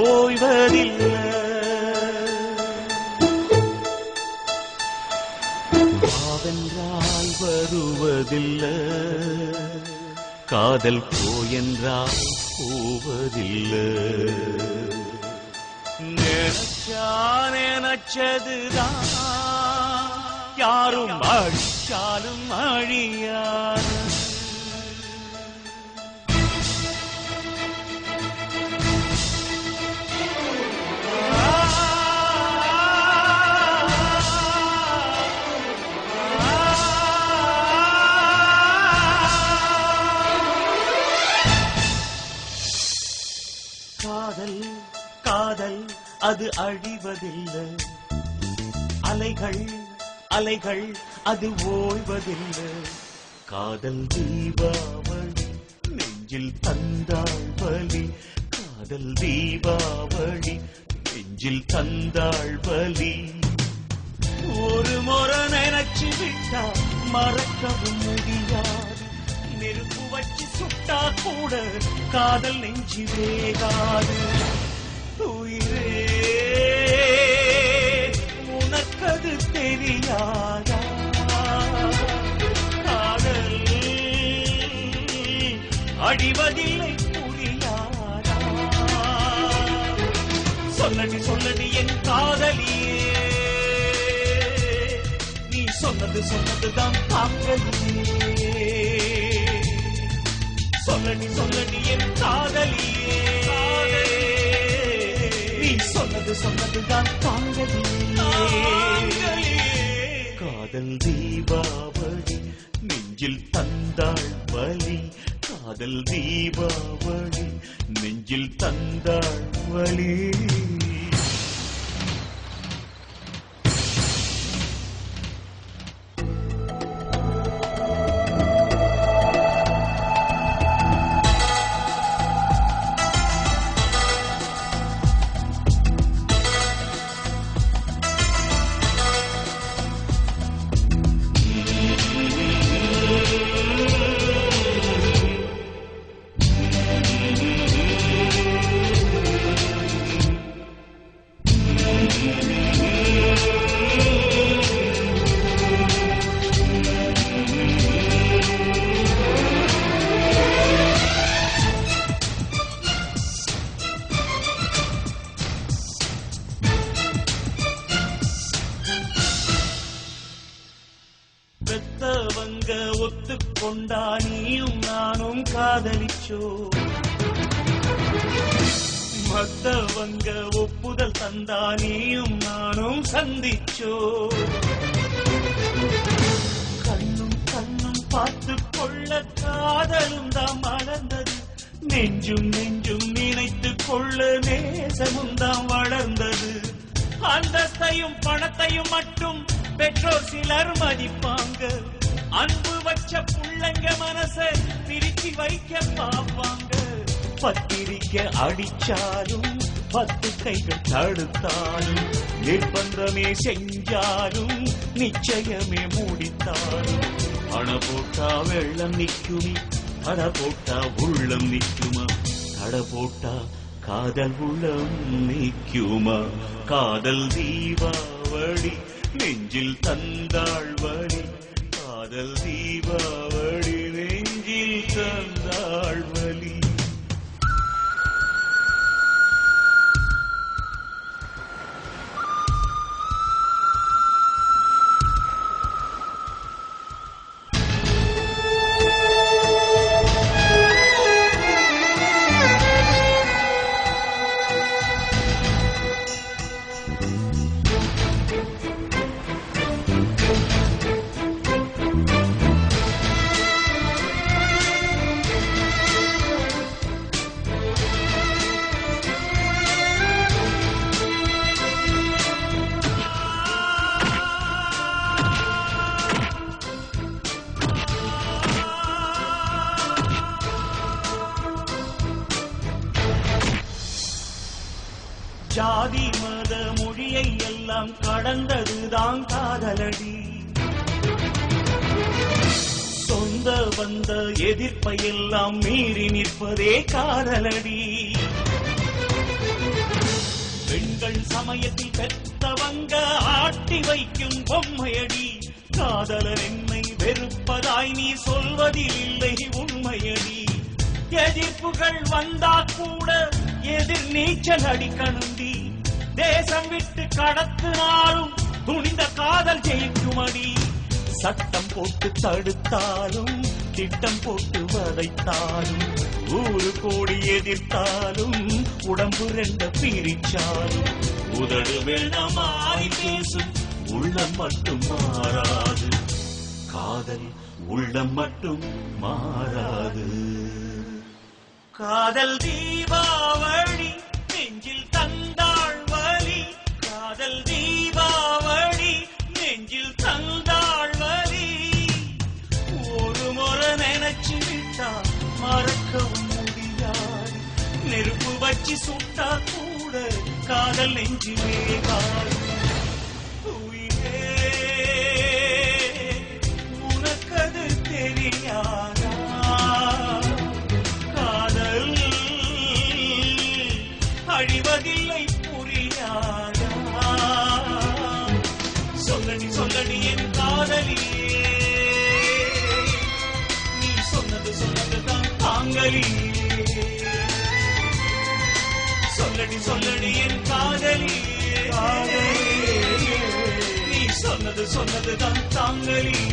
ஓய்வதில்லை. வாவென்றால் வருவதில்லை, காதல் போயென்றால் போவதில்லை. நினைச்சா நினைச்சதுதான் யாரும் அழிச்சாலும் அழியாது. காதல் காதல் அது அழிவதில்லை, அலைகள் அலைகள் அது ஓய்வதில்லை. காதல் தீபாவளி நெஞ்சில் தந்தாள் வலி, காதல் தீபாவளி நெஞ்சில் தந்தாள் வலி. ஒரு முறை நினைச்சு விட்டா மறக்கவும் முடியாது, நெருப்பு வச்சு சுட்டா கூட காதல் நெஞ்சு வேகாது. உயிரே உனக்கது தெரியாதா, காதல் அழிவதில்லை புரியாதா. சொல்லடி சொல்லடி என் காதலியே, நீ சொன்னது சொன்னதுதான் தாங்கலியே. சொல்லடி சொல்லடி என் காதலியே, நீ சொன்னது சொன்னதுதான் தாங்கலியே. காதல் தீபாவளி நெஞ்சில் தந்தாள் வலி, காதல் தீபாவளி நெஞ்சில் தந்தாள் வலி. பெத்தவங்க ஒத்துக்கொண்டா நீயும் நானும் காதலிச்சோ, மத்தவங்க ஒப்புதல் தந்தா நீயும் நானும் சந்திச்சோ. கண்ணும் கண்ணும் பார்த்து கொள்ள காதலும் தான் மலர்ந்தது, நெஞ்சும் நெஞ்சும் நினைத்து கொள்ள நேசமும் தான் வளர்ந்தது. அந்தஸ்தையும் பணத்தையும் மட்டும் பெற்றோர் சிலர் மதிப்பாங்க, அன்பு வச்ச புள்ளங்க மனச பிரிச்சு வைக்க பாப்பாங்க. பத்திரிக்க அடிச்சாலும் 10 கைகள் தடுத்தாலும், நிர்பந்தமே செஞ்சாலும் நிச்சயமே மூடித்தாலும். அண போட்டா வெள்ளம் நிக்குமே, அட போட்டா உள்ளம் நிக்குமா, தட போட்டா காதல் உள்ளம் நிக்குமா. காதல் தீபாவளி நெஞ்சில் தந்தாள் வலி, காதல் தீபாவளி நெஞ்சில் தந்தாள் வலி. ஜாதி மத மொழியை எல்லாம் கடந்ததுதான் காதலடி, சொந்த வந்த எதிர்ப்பை எல்லாம் மீறி நிற்பதே காதலடி. பெண்கள் சமயத்தில் பெற்றவங்க ஆட்டி வைக்கும் பொம்மையடி. காதலர் என்னை வெறுப்பதாய் நீ சொல்வதில் இல்லை உண்மையடி. எதிர்ப்புகள் வந்தா கூட எதிர் நீச்சல் அடிக்கணுண்டி. தேசம் விட்டு கடத்தினாலும் துணிந்த காதல் ஜெயிக்குமடி. சட்டம் போட்டு தடுத்தாலும் திட்டம் போட்டு வதைத்தாலும் ஊரு கோடி எதிர்த்தாலும் உடம்பு ரெண்ட பிரிச்சாலும் உதடு வேணாம் மாறி பேசும் உள்ளம் மட்டும் மாறாது. காதல் உள்ளம் மட்டும் மாறாது. காதல் தீபாவளி நெஞ்சில் தந்தாள் வலி. காதல் தீபாவளி நெஞ்சில் தந்தாள் வலி. ஒரு முறை நினைச்சு விட்டா மறக்கவும் முடியாது. நெருப்பு வச்சு சுட்டா கூட காதல் நெஞ்சிலே காது. உனக்கது தெரியாதா? காதல் அழிவதில்லை புரியாதா? சொல்லடி சொல்லடி என் காதலியே, நீ சொன்னதுதான் தாங்கலியே. சொல்லடி சொல்லடி என் காதலியே, நீ சொன்னதுதான் தாங்கலியே.